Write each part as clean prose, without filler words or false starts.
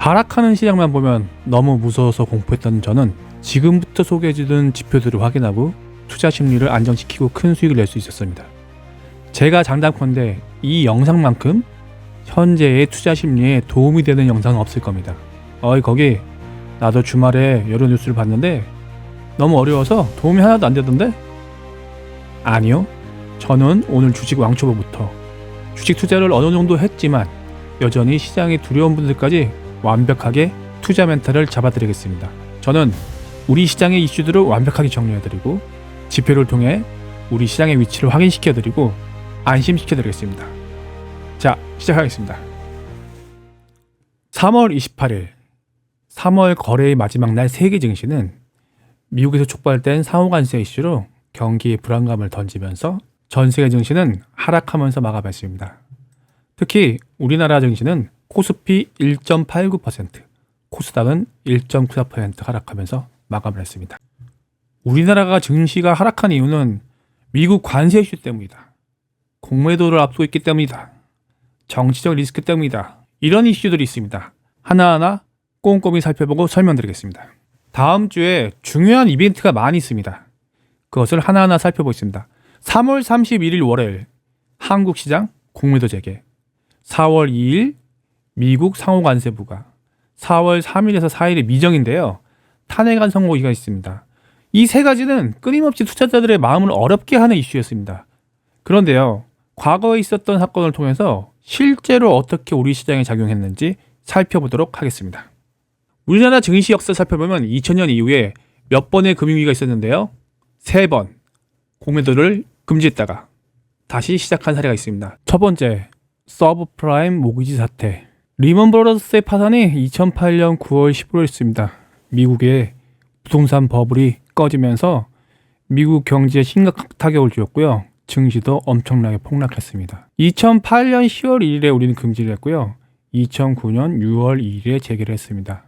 하락하는 시장만 보면 너무 무서워서 공포했던 저는 지금부터 소개해주는 지표들을 확인하고 투자 심리를 안정시키고 큰 수익을 낼 수 있었습니다. 제가 장담컨대 이 영상만큼 현재의 투자 심리에 도움이 되는 영상은 없을 겁니다. 거기 나도 주말에 여러 뉴스를 봤는데 너무 어려워서 도움이 하나도 안 되던데? 아니요. 저는 오늘 주식 왕초보부터 주식 투자를 어느 정도 했지만 여전히 시장이 두려운 분들까지 완벽하게 투자 멘탈을 잡아드리겠습니다. 저는 우리 시장의 이슈들을 완벽하게 정리해드리고 지표를 통해 우리 시장의 위치를 확인시켜드리고 안심시켜드리겠습니다. 자, 시작하겠습니다. 3월 28일 3월 거래의 마지막 날 세계 증시는 미국에서 촉발된 상호관세 이슈로 경기의 불안감을 던지면서 전 세계 증시는 하락하면서 마감했습니다. 특히 우리나라 증시는 코스피 1.89%, 코스닥은 1.94% 하락하면서 마감을 했습니다. 우리나라가 증시가 하락한 이유는 미국 관세 이슈 때문이다. 공매도를 앞두고 있기 때문이다. 정치적 리스크 때문이다. 이런 이슈들이 있습니다. 하나하나 꼼꼼히 살펴보고 설명드리겠습니다. 다음 주에 중요한 이벤트가 많이 있습니다. 그것을 하나하나 살펴보겠습니다. 3월 31일 월요일 한국 시장 공매도 재개, 4월 2일 미국 상호관세 부과, 4월 3일에서 4일이 미정인데요. 탄핵안 선고기가 있습니다. 이 세 가지는 끊임없이 투자자들의 마음을 어렵게 하는 이슈였습니다. 그런데요, 과거에 있었던 사건을 통해서 실제로 어떻게 우리 시장에 작용했는지 살펴보도록 하겠습니다. 우리나라 증시 역사 살펴보면 2000년 이후에 몇 번의 금융위기가 있었는데요. 3번 공매도를 금지했다가 다시 시작한 사례가 있습니다. 첫 번째, 서브프라임 모기지 사태. 리먼 브러더스의 파산이 2008년 9월 15일이었습니다. 미국의 부동산 버블이 꺼지면서 미국 경제에 심각한 타격을 주었고요. 증시도 엄청나게 폭락했습니다. 2008년 10월 1일에 우리는 금지를 했고요. 2009년 6월 2일에 재개를 했습니다.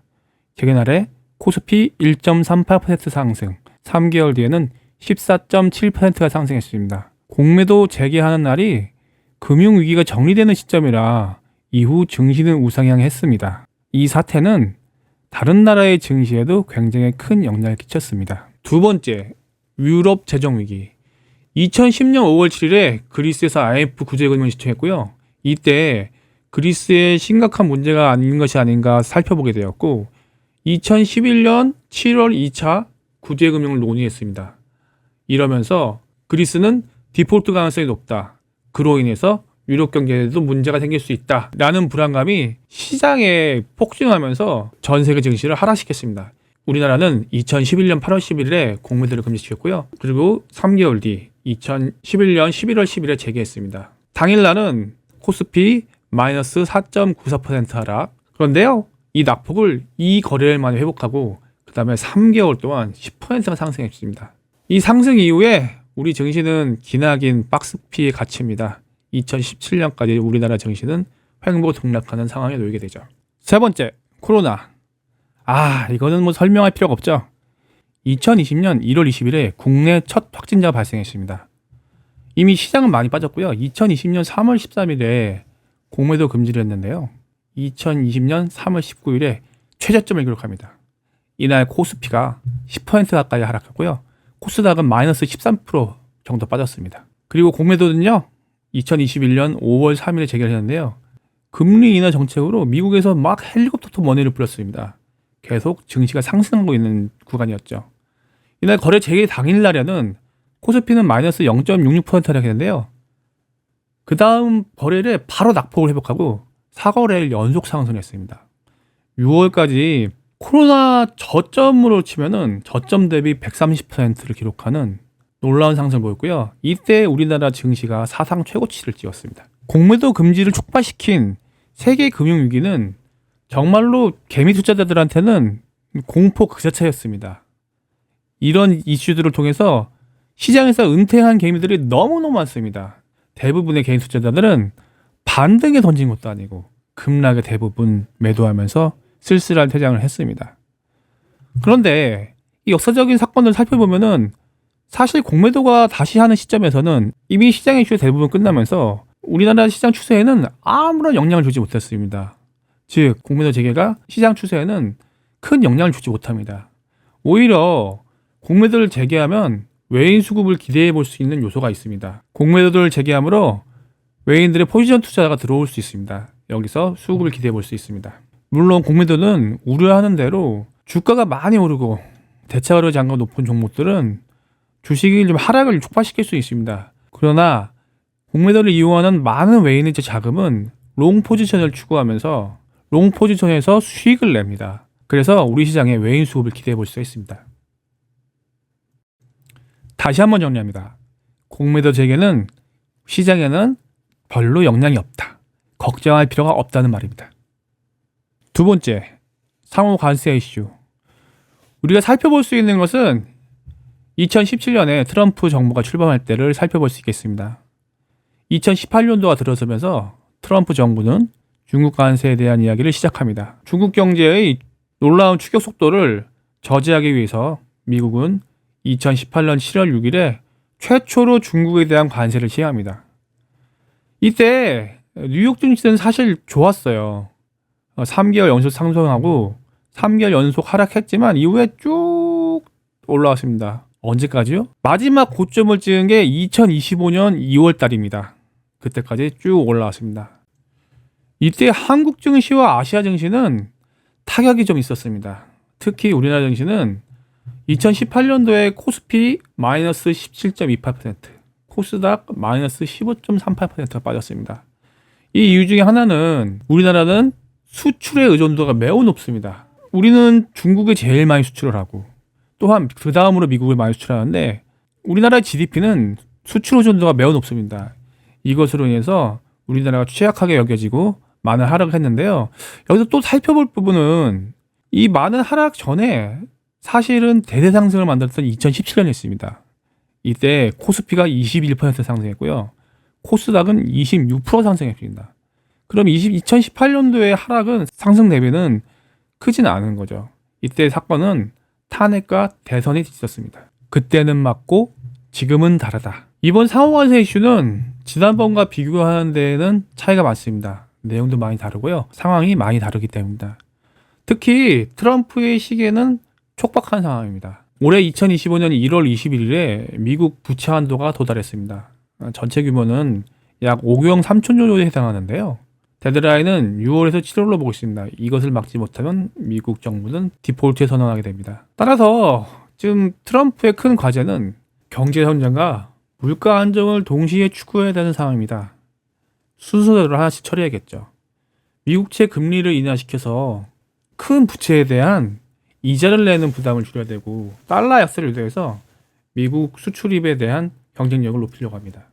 재개날에 코스피 1.38% 상승, 3개월 뒤에는 14.7%가 상승했습니다. 공매도 재개하는 날이 금융위기가 정리되는 시점이라 이후 증시는 우상향했습니다. 이 사태는 다른 나라의 증시에도 굉장히 큰 영향을 끼쳤습니다. 두 번째, 유럽 재정위기. 2010년 5월 7일에 그리스에서 IMF 구제금융을 시청했고요. 이때 그리스에 심각한 문제가 아닌 것이 아닌가 살펴보게 되었고 2011년 7월 2차 구제금융을 논의했습니다. 이러면서 그리스는 디폴트 가능성이 높다. 그로 인해서 유럽 경제에도 문제가 생길 수 있다. 라는 불안감이 시장에 폭증하면서 전 세계 증시를 하락시켰습니다. 우리나라는 2011년 8월 11일에 공매도를 금지시켰고요. 그리고 3개월 뒤 2011년 11월 10일에 재개했습니다. 당일날은 코스피 마이너스 4.94% 하락. 그런데요, 이 낙폭을 이 거래일 만에 회복하고 그 다음에 3개월 동안 10%가 상승했습니다. 이 상승 이후에 우리 증시는 기나긴 박스피에 갇힙니다. 2017년까지 우리나라 증시는 횡보 등락하는 상황에 놓이게 되죠. 세 번째, 코로나. 이거는 뭐 설명할 필요가 없죠. 2020년 1월 20일에 국내 첫 확진자가 발생했습니다. 이미 시장은 많이 빠졌고요. 2020년 3월 13일에 공매도 금지를 했는데요. 2020년 3월 19일에 최저점을 기록합니다. 이날 코스피가 10% 가까이 하락했고요. 코스닥은 마이너스 13% 정도 빠졌습니다. 그리고 공매도는요, 2021년 5월 3일에 재개했는데요. 금리 인하 정책으로 미국에서 막 헬리콥터 머니를 뿌렸습니다. 계속 증시가 상승하고 있는 구간이었죠. 이날 거래 재개 당일날에는 코스피는 마이너스 0.66% 하락했는데요. 그 다음 거래일에 바로 낙폭을 회복하고 4거래일 연속 상승했습니다. 6월까지 코로나 저점으로 치면은 저점 대비 130%를 기록하는 놀라운 상승을 보였고요. 이때 우리나라 증시가 사상 최고치를 찍었습니다. 공매도 금지를 촉발시킨 세계 금융위기는 정말로 개미 투자자들한테는 공포 그 자체였습니다. 이런 이슈들을 통해서 시장에서 은퇴한 개미들이 너무너무 많습니다. 대부분의 개인 투자자들은 반등에 던진 것도 아니고 급락에 대부분 매도하면서 쓸쓸한 퇴장을 했습니다. 그런데 이 역사적인 사건을 살펴보면은 사실 공매도가 다시 하는 시점에서는 이미 시장 이슈 대부분 끝나면서 우리나라 시장 추세에는 아무런 영향을 주지 못했습니다. 즉 공매도 재개가 시장 추세에는 큰 영향을 주지 못합니다. 오히려 공매도를 재개하면 외인 수급을 기대해 볼 수 있는 요소가 있습니다. 공매도를 재개함으로 외인들의 포지션 투자가 들어올 수 있습니다. 여기서 수급을 기대해 볼 수 있습니다. 물론 공매도는 우려하는 대로 주가가 많이 오르고 대차거래 잔고가 높은 종목들은 주식이 좀 하락을 촉발시킬 수 있습니다. 그러나 공매도를 이용하는 많은 외인의 자금은 롱 포지션을 추구하면서 롱 포지션에서 수익을 냅니다. 그래서 우리 시장에 외인 수급을 기대해 볼 수가 있습니다. 다시 한번 정리합니다. 공매도 재개는 시장에는 별로 영향이 없다. 걱정할 필요가 없다는 말입니다. 두 번째, 상호 관세 이슈. 우리가 살펴볼 수 있는 것은 2017년에 트럼프 정부가 출범할 때를 살펴볼 수 있겠습니다. 2018년도가 들어서면서 트럼프 정부는 중국 관세에 대한 이야기를 시작합니다. 중국 경제의 놀라운 추격 속도를 저지하기 위해서 미국은 2018년 7월 6일에 최초로 중국에 대한 관세를 시행합니다. 이때 뉴욕 증시는 사실 좋았어요. 3개월 연속 상승하고 3개월 연속 하락했지만 이후에 쭉 올라왔습니다. 언제까지요? 마지막 고점을 찍은 게 2025년 2월 달입니다. 그때까지 쭉 올라왔습니다. 이때 한국 증시와 아시아 증시는 타격이 좀 있었습니다. 특히 우리나라 증시는 2018년도에 코스피 마이너스 17.28%, 코스닥 마이너스 15.38%가 빠졌습니다. 이 이유 중에 하나는 우리나라는 수출의 의존도가 매우 높습니다. 우리는 중국에 제일 많이 수출을 하고 또한 그 다음으로 미국을 많이 수출하는데 우리나라의 GDP는 수출 의존도가 매우 높습니다. 이것으로 인해서 우리나라가 취약하게 여겨지고 많은 하락을 했는데요. 여기서 또 살펴볼 부분은 이 많은 하락 전에 사실은 대대 상승을 만들었던 2017년이었습니다. 이때 코스피가 21% 상승했고요. 코스닥은 26% 상승했습니다. 그럼 2018년도의 하락은 상승 대비는 크지는 않은 거죠. 이때 사건은 탄핵과 대선이 있었습니다. 그때는 맞고 지금은 다르다. 이번 상호관세 이슈는 지난번과 비교하는 데에는 차이가 많습니다. 내용도 많이 다르고요. 상황이 많이 다르기 때문입니다. 특히 트럼프의 시기에는 촉박한 상황입니다. 올해 2025년 1월 21일에 미국 부채 한도가 도달했습니다. 전체 규모는 약 5경 3천 정도에 해당하는데요. 데드라인은 6월에서 7월로 보고 있습니다. 이것을 막지 못하면 미국 정부는 디폴트에 선언하게 됩니다. 따라서 지금 트럼프의 큰 과제는 경제 현장과 물가 안정을 동시에 추구해야 되는 상황입니다. 순서대로 하나씩 처리해야겠죠. 미국채 금리를 인하시켜서 큰 부채에 대한 이자를 내는 부담을 줄여야 되고 달러 약세를 유도해서 미국 수출입에 대한 경쟁력을 높이려고 합니다.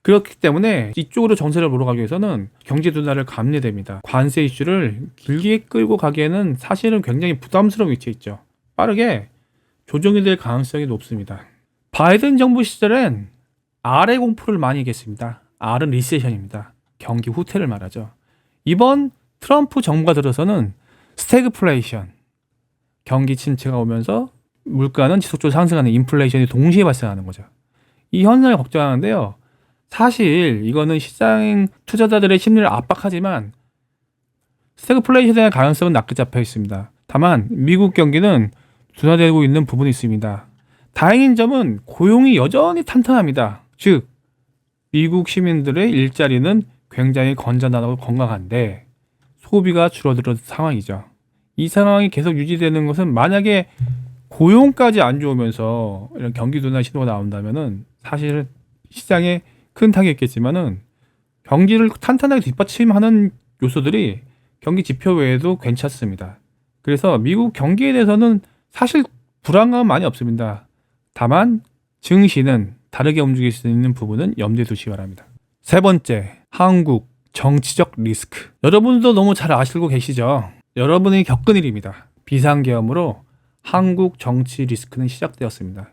그렇기 때문에 이쪽으로 정세를 몰아가기 위해서는 경제 둔화를 감내해야 됩니다. 관세 이슈를 길게 끌고 가기에는 사실은 굉장히 부담스러운 위치에 있죠. 빠르게 조정이 될 가능성이 높습니다. 바이든 정부 시절엔 R의 공포를 많이 얘기했습니다. R은 리세션입니다. 경기 후퇴를 말하죠. 이번 트럼프 정부가 들어서는 스태그플레이션, 경기 침체가 오면서 물가는 지속적으로 상승하는 인플레이션이 동시에 발생하는 거죠. 이 현상을 걱정하는데요. 사실 이거는 시장 투자자들의 심리를 압박하지만 스태그플레이션에 대한 가능성은 낮게 잡혀 있습니다. 다만 미국 경기는 둔화되고 있는 부분이 있습니다. 다행인 점은 고용이 여전히 탄탄합니다. 즉 미국 시민들의 일자리는 굉장히 건전하고 건강한데 소비가 줄어드는 상황이죠. 이 상황이 계속 유지되는 것은 만약에 고용까지 안 좋으면서 이런 경기 둔화 신호가 나온다면은 사실은 시장에 큰 타격이 있겠지만은 경기를 탄탄하게 뒷받침하는 요소들이 경기 지표 외에도 괜찮습니다. 그래서 미국 경기에 대해서는 사실 불안감은 많이 없습니다. 다만 증시는 다르게 움직일 수 있는 부분은 염두에 두시기 바랍니다. 세 번째, 한국 정치적 리스크. 여러분도 너무 잘 아시고 계시죠? 여러분이 겪은 일입니다. 비상계엄으로 한국 정치 리스크는 시작되었습니다.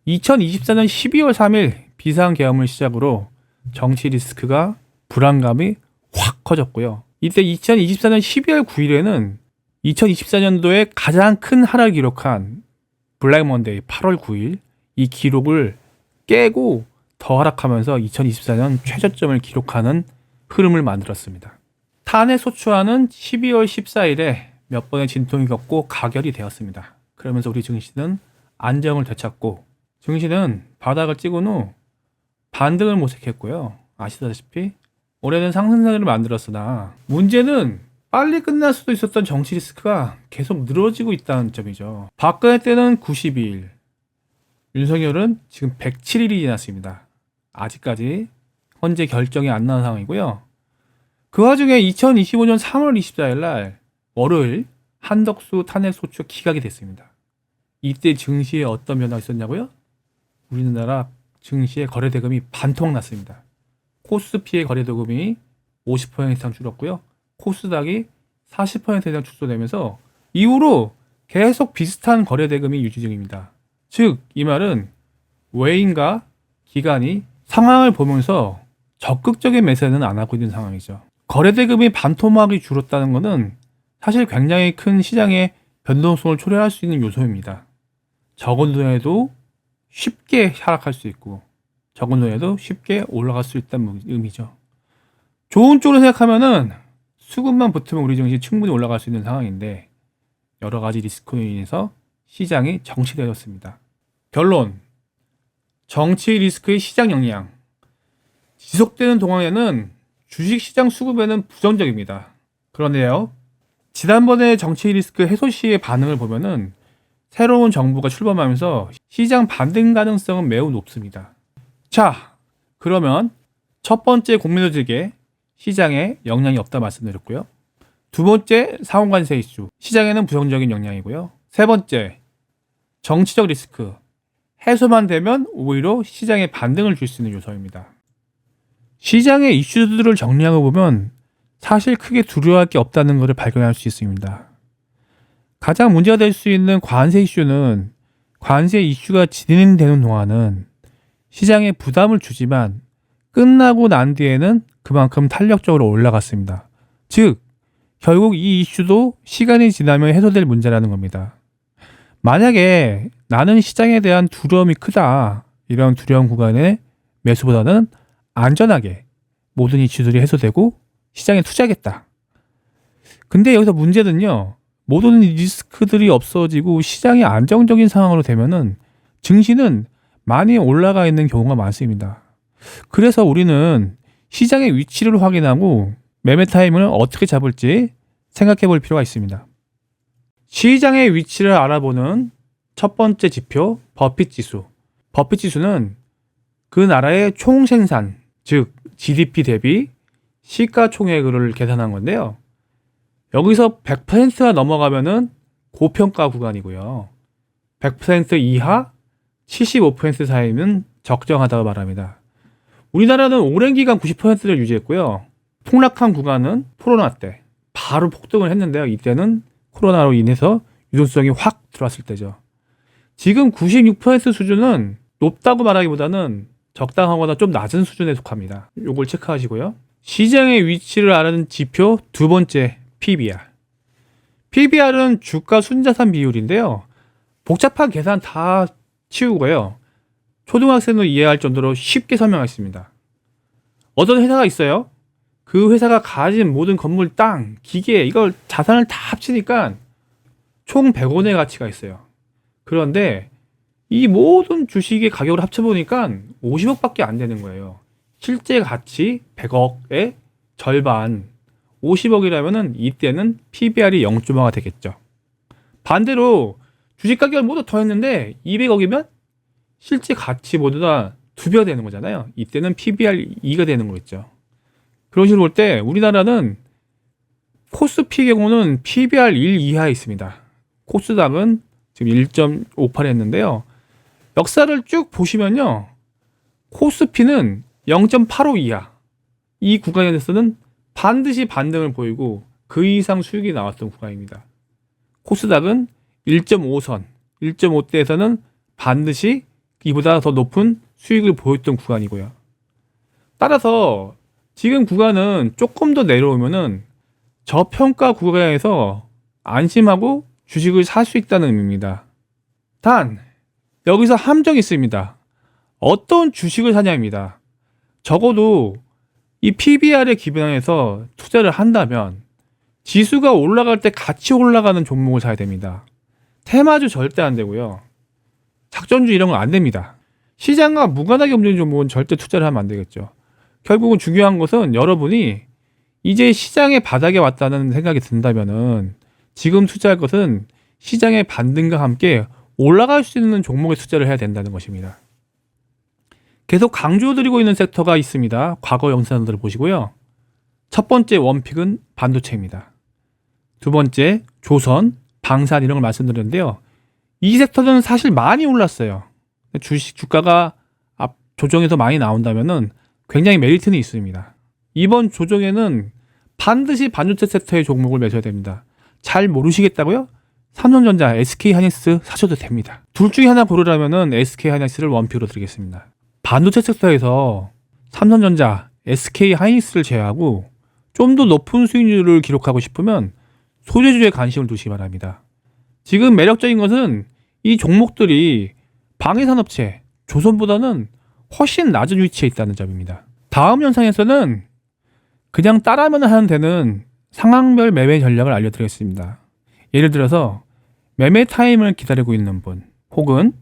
2024년 12월 3일 비상계엄을 시작으로 정치 리스크가 불안감이 확 커졌고요. 이때 2024년 12월 9일에는 2024년도에 가장 큰 하락을 기록한 블랙 먼데이 8월 9일 이 기록을 깨고 더 하락하면서 2024년 최저점을 기록하는 흐름을 만들었습니다. 탄핵 소추안은 12월 14일에 몇 번의 진통이 겪고 가결이 되었습니다. 그러면서 우리 증시는 안정을 되찾고 증시는 바닥을 찍은 후 반등을 모색했고요. 아시다시피 올해는 상승세를 만들었으나 문제는 빨리 끝날 수도 있었던 정치 리스크가 계속 늘어지고 있다는 점이죠. 박근혜 때는 92일, 윤석열은 지금 107일이 지났습니다. 아직까지 현재 결정이 안 나온 상황이고요. 그 와중에 2025년 3월 24일 날 월요일 한덕수 탄핵 소추 기각이 됐습니다. 이때 증시에 어떤 변화가 있었냐고요? 우리나라 증시의 거래대금이 반토막 났습니다. 코스피의 거래대금이 50% 이상 줄었고요. 코스닥이 40% 이상 축소되면서 이후로 계속 비슷한 거래대금이 유지 중입니다. 즉, 이 말은 외인과 기관이 상황을 보면서 적극적인 매수는 안 하고 있는 상황이죠. 거래대금이 반토막이 줄었다는 것은 사실 굉장히 큰 시장의 변동성을 초래할 수 있는 요소입니다. 적은 돈에도 쉽게 하락할 수 있고 적은 돈에도 쉽게 올라갈 수 있다는 의미죠. 좋은 쪽으로 생각하면은 수급만 붙으면 우리 증시 충분히 올라갈 수 있는 상황인데 여러 가지 리스크로 인해서 시장이 정체되었습니다. 결론, 정치 리스크의 시장 영향. 지속되는 동안에는 주식시장 수급에는 부정적입니다. 그런데요, 지난번에 정치 리스크 해소 시의 반응을 보면은 새로운 정부가 출범하면서 시장 반등 가능성은 매우 높습니다. 자, 그러면 첫 번째 공매도직에 시장에 영향이 없다 말씀드렸고요. 두 번째, 상호관세 이슈. 시장에는 부정적인 영향이고요. 세 번째, 정치적 리스크. 해소만 되면 오히려 시장에 반등을 줄 수 있는 요소입니다. 시장의 이슈들을 정리하고 보면 사실 크게 두려워할 게 없다는 것을 발견할 수 있습니다. 가장 문제가 될 수 있는 관세 이슈는 관세 이슈가 진행되는 동안은 시장에 부담을 주지만 끝나고 난 뒤에는 그만큼 탄력적으로 올라갔습니다. 즉, 결국 이 이슈도 시간이 지나면 해소될 문제라는 겁니다. 만약에 나는 시장에 대한 두려움이 크다, 이런 두려움 구간에 매수보다는 안전하게 모든 이슈들이 해소되고 시장에 투자하겠다. 근데 여기서 문제는요, 모든 리스크들이 없어지고 시장이 안정적인 상황으로 되면은 증시는 많이 올라가 있는 경우가 많습니다. 그래서 우리는 시장의 위치를 확인하고 매매 타임을 어떻게 잡을지 생각해 볼 필요가 있습니다. 시장의 위치를 알아보는 첫 번째 지표, 버핏 지수. 버핏 지수는 그 나라의 총 생산, 즉 GDP 대비 시가총액을 계산한 건데요. 여기서 100%가 넘어가면은 고평가 구간이고요. 100% 이하 75% 사이는 적정하다고 말합니다. 우리나라는 오랜 기간 90%를 유지했고요. 폭락한 구간은 코로나 때 바로 폭등을 했는데요. 이때는 코로나로 인해서 유동성이 확 들어왔을 때죠. 지금 96% 수준은 높다고 말하기보다는 적당하거나 좀 낮은 수준에 속합니다. 이걸 체크하시고요. 시장의 위치를 아는 지표 두 번째, PBR. PBR은 주가 순자산 비율인데요. 복잡한 계산 다 치우고요. 초등학생도 이해할 정도로 쉽게 설명하겠습니다. 어떤 회사가 있어요. 그 회사가 가진 모든 건물, 땅, 기계, 이걸 자산을 다 합치니까 총 100원의 가치가 있어요. 그런데 이 모든 주식의 가격을 합쳐보니까 50억밖에 안 되는 거예요. 실제 가치 100억의 절반, 50억이라면은 이때는 PBR이 0.5가 되겠죠. 반대로 주식 가격을 모두 더했는데 200억이면 실제 가치 모두 다 2배가 되는 거잖아요. 이때는 PBR 2가 되는 거겠죠. 그런 식으로 볼 때 우리나라는 코스피 경우는 PBR 1 이하에 있습니다. 코스닥은 지금 1.58 했는데요. 역사를 쭉 보시면요. 코스피는 0.85 이하. 이 구간에서는 반드시 반등을 보이고 그 이상 수익이 나왔던 구간입니다. 코스닥은 1.5선, 1.5대에서는 반드시 이보다 더 높은 수익을 보였던 구간이고요. 따라서 지금 구간은 조금 더 내려오면은 저평가 구간에서 안심하고 주식을 살 수 있다는 의미입니다. 단, 여기서 함정이 있습니다. 어떤 주식을 사냐입니다. 적어도 이 PBR에 기반해서 투자를 한다면 지수가 올라갈 때 같이 올라가는 종목을 사야 됩니다. 테마주 절대 안 되고요. 작전주 이런 건 안 됩니다. 시장과 무관하게 움직이는 종목은 절대 투자를 하면 안 되겠죠. 결국은 중요한 것은 여러분이 이제 시장의 바닥에 왔다는 생각이 든다면은 지금 투자할 것은 시장의 반등과 함께 올라갈 수 있는 종목에 투자를 해야 된다는 것입니다. 계속 강조드리고 있는 섹터가 있습니다. 과거 영상들을 보시고요. 첫 번째 원픽은 반도체입니다. 두 번째 조선, 방산 이런 걸 말씀드렸는데요. 이 섹터는 사실 많이 올랐어요. 주가가 조정에서 많이 나온다면은 굉장히 메리트는 있습니다. 이번 조정에는 반드시 반도체 섹터의 종목을 매셔야 됩니다. 잘 모르시겠다고요? 삼성전자, SK하이닉스 사셔도 됩니다. 둘 중에 하나 고르라면은 SK하이닉스를 원픽으로 드리겠습니다. 반도체 섹터에서 삼성전자, SK하이닉스를 제외하고 좀 더 높은 수익률을 기록하고 싶으면 소재주에 관심을 두시기 바랍니다. 지금 매력적인 것은 이 종목들이 방해산업체, 조선보다는 훨씬 낮은 위치에 있다는 점입니다. 다음 영상에서는 그냥 따라만 하면 되는 상황별 매매 전략을 알려드리겠습니다. 예를 들어서 매매 타임을 기다리고 있는 분, 혹은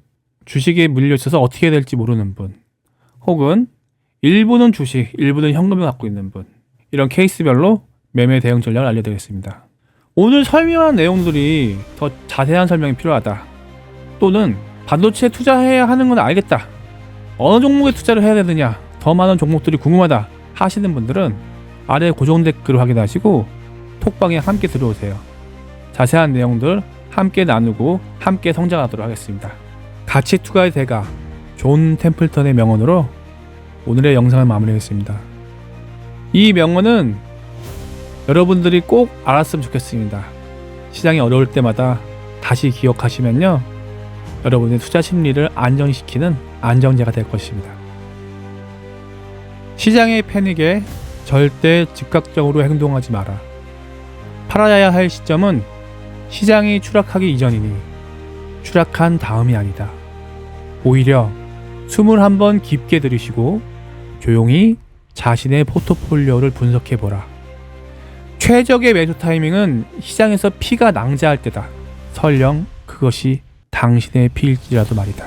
주식에 물려있어서 어떻게 해야 될지 모르는 분, 혹은 일부는 주식, 일부는 현금을 갖고 있는 분, 이런 케이스별로 매매 대응 전략을 알려드리겠습니다. 오늘 설명한 내용들이 더 자세한 설명이 필요하다, 또는 반도체에 투자해야 하는 건 알겠다, 어느 종목에 투자를 해야 되느냐, 더 많은 종목들이 궁금하다 하시는 분들은 아래 고정 댓글을 확인하시고 톡방에 함께 들어오세요. 자세한 내용들 함께 나누고 함께 성장하도록 하겠습니다. 가치 투자의 대가 존 템플턴의 명언으로 오늘의 영상을 마무리하겠습니다. 이 명언은 여러분들이 꼭 알았으면 좋겠습니다. 시장이 어려울 때마다 다시 기억하시면요, 여러분의 투자 심리를 안정시키는 안정제가 될 것입니다. 시장의 패닉에 절대 즉각적으로 행동하지 마라. 팔아야 할 시점은 시장이 추락하기 이전이니 추락한 다음이 아니다. 오히려 숨을 한번 깊게 들이쉬고 조용히 자신의 포트폴리오를 분석해보라. 최적의 매수 타이밍은 시장에서 피가 낭자할 때다. 설령 그것이 당신의 피일지라도 말이다.